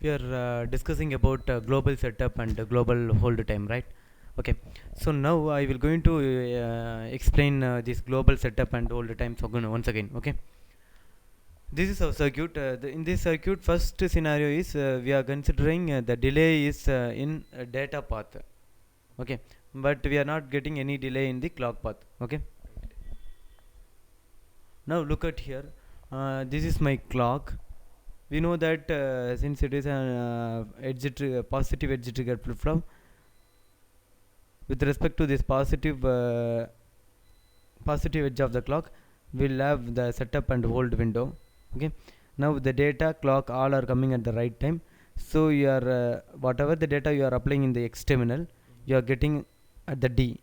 We are discussing about global setup and global hold time, right? Okay, so now I will going to explain this global setup and hold time once again. Okay, this is our circuit. In this circuit, first scenario is we are considering the delay is in data path. Okay, but we are not getting any delay in the clock path. Okay, now look at here. This is my clock. We know that since it is an positive edge trigger flip flop, with respect to this positive edge of the clock, we'll have the setup and hold window. Okay, now the data clock all are coming at the right time, so you are whatever the data you are applying in the X terminal, you are getting at the D.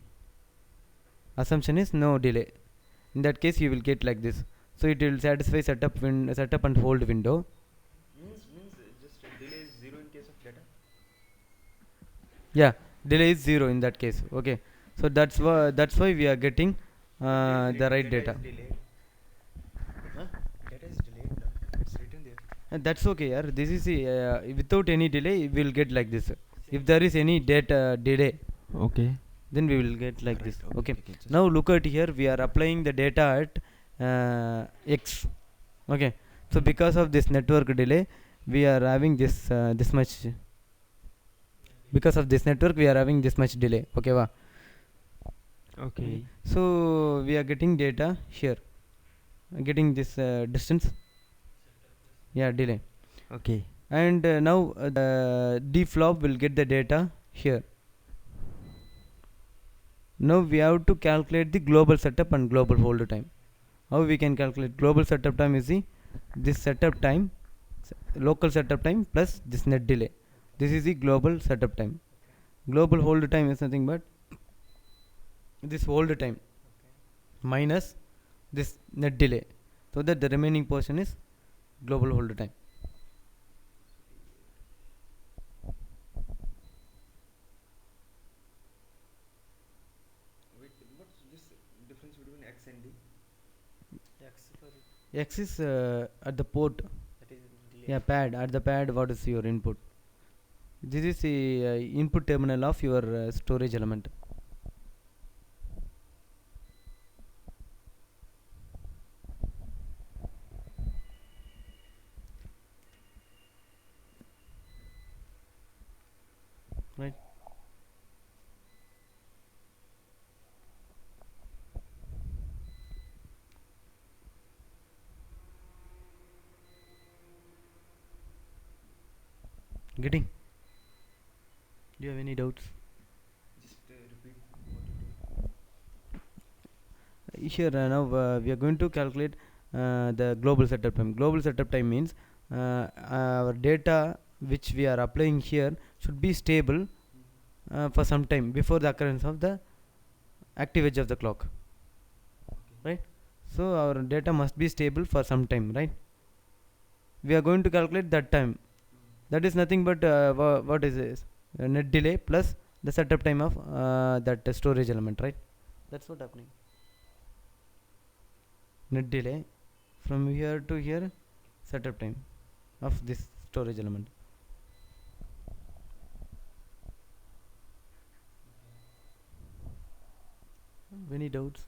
Assumption is no delay. In that case you will get like this, so it will satisfy setup and hold window. Means just delay is zero in case of data. Yeah, delay is 0 in that case. Okay, so that's why we are getting the right data. Is delayed. Huh? Data is delayed. No? It's written there. And that's okay, yeah. This is without any delay we will get like this. If Same. there is any data delay, Okay. then we will get like Right. this. Okay. Okay, Okay. Just now look at here, we are applying the data at X. Okay, so because of this network delay we are having this much. Because of this network we are having this much delay. Okay, wow. Okay. So we are getting data here, getting this distance. Yeah, delay. Okay. And now the D flop will get the data here. Now we have to calculate the global setup and global hold time. How we can calculate global setup time is this setup time, local setup time plus this net delay. This is the global setup time. Global hold time is nothing but this hold time minus this net delay, so that the remaining portion is global hold time. Wait. What's this difference between X and D? X for X is at the port. that is delay. Yeah, pad. At the pad, what is your input? This is the input terminal of your storage element. Right? Getting? Do you have any doubts? Just repeat what you Here now we are going to calculate the global setup time. Global setup time means our data which we are applying here should be stable for some time before the occurrence of the active edge of the clock. Right? So our data must be stable for some time, right? We are going to calculate that time. That is nothing but what is this? Net delay plus the setup time of that storage element, right? That's what happening. Net delay from here to here, setup time of this storage element. Any doubts?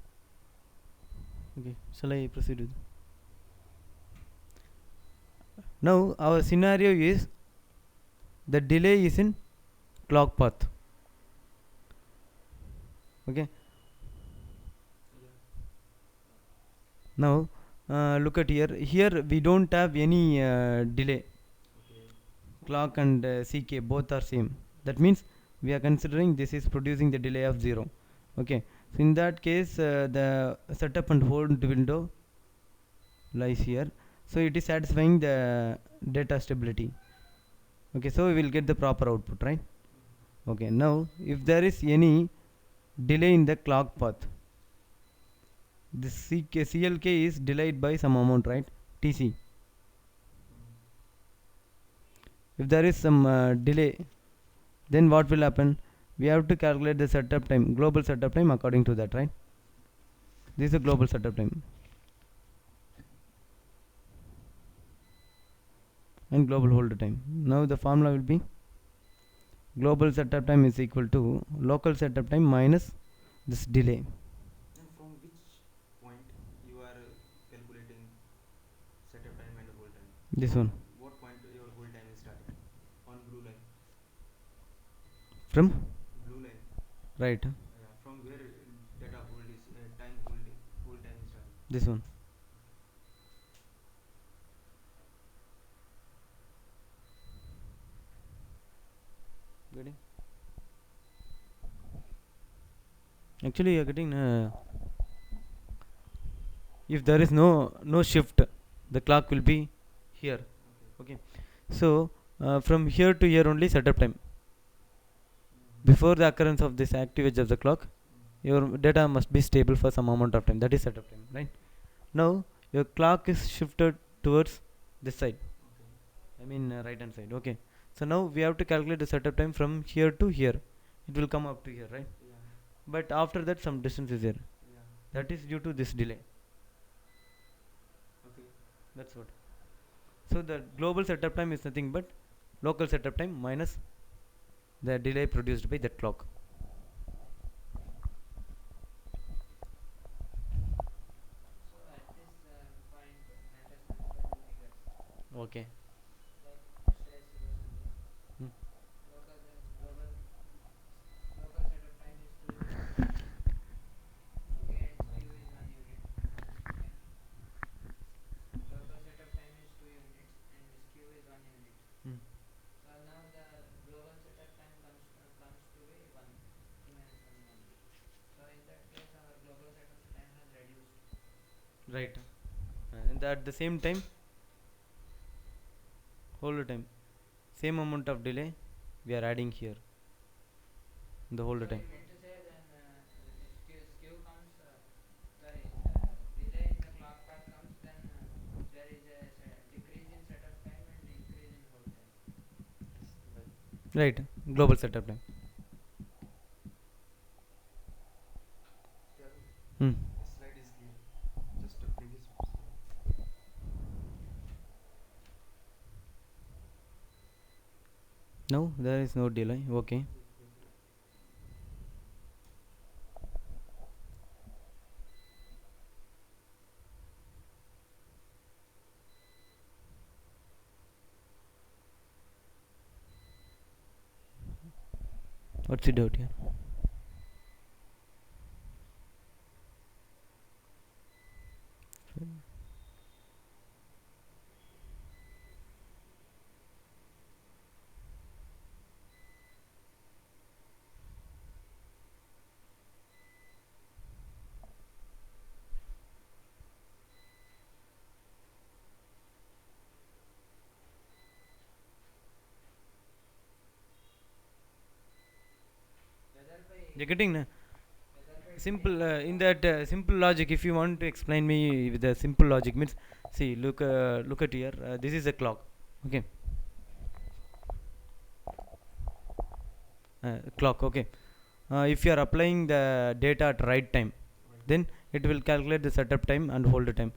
Okay, shall I proceed with? Now our scenario is the delay is in clock path. Okay. Now look at here. Here we don't have any delay. Clock and CK both are same. That means we are considering this is producing the delay of 0. Okay. So in that case the setup and hold window lies here. So it is satisfying the data stability. Okay. So we will get the proper output, right? Okay. Now if there is any delay in the clock path, this CLK is delayed by some amount, right? TC. If there is some delay, then what will happen? We have to calculate the setup time, global setup time according to that, right? This is a global setup time. and global hold time. Now the formula will be global setup time is equal to local setup time minus this delay. And from which point you are calculating setup time and hold time? This From one what point your hold time is starting? On blue line. from Blue line. right, Yeah. From where data hold is time hold time is starting. this one. Getting? Actually, you are getting. If there is no shift, the clock will be here. Okay. So from here to here only setup time. Before the occurrence of this active edge of the clock, your data must be stable for some amount of time. That is setup time, right? Now your clock is shifted towards this side. I mean right hand side. Okay. So now we have to calculate the setup time from here to here. It will come up to here, right? Yeah. But after that some distance is there. Yeah. That is due to this delay. Okay. That's what. So the global setup time is nothing but local setup time minus the delay produced by that clock. So at this point, let us consider the figures. Okay. Like yesterday she was only Hmm. local local setup time is 2 units. Okay, and skew is 1 unit. Okay. Local setup time is 2 units and skew is 1 unit. Hmm. So now the global setup time comes to be 2 minus 1 only. So in that case, our global setup time has reduced. Right. And at the same time, hold time, same amount of delay we are adding here in the hold So time. you mean to say then skew comes, sorry, delay in the clock path comes, then there is a decrease in setup time and increase in hold time. Right. Global setup time. Hmm. This slide is clear. Just a previous slide. No, there is no delay. Okay. What's it out here? Whether by You're getting simple detecting in that simple logic. If you want to explain me with the simple logic, means see, look at here. This is a clock. Okay. Clock. Okay. If you are applying the data at right time, then it will calculate the setup time and hold time.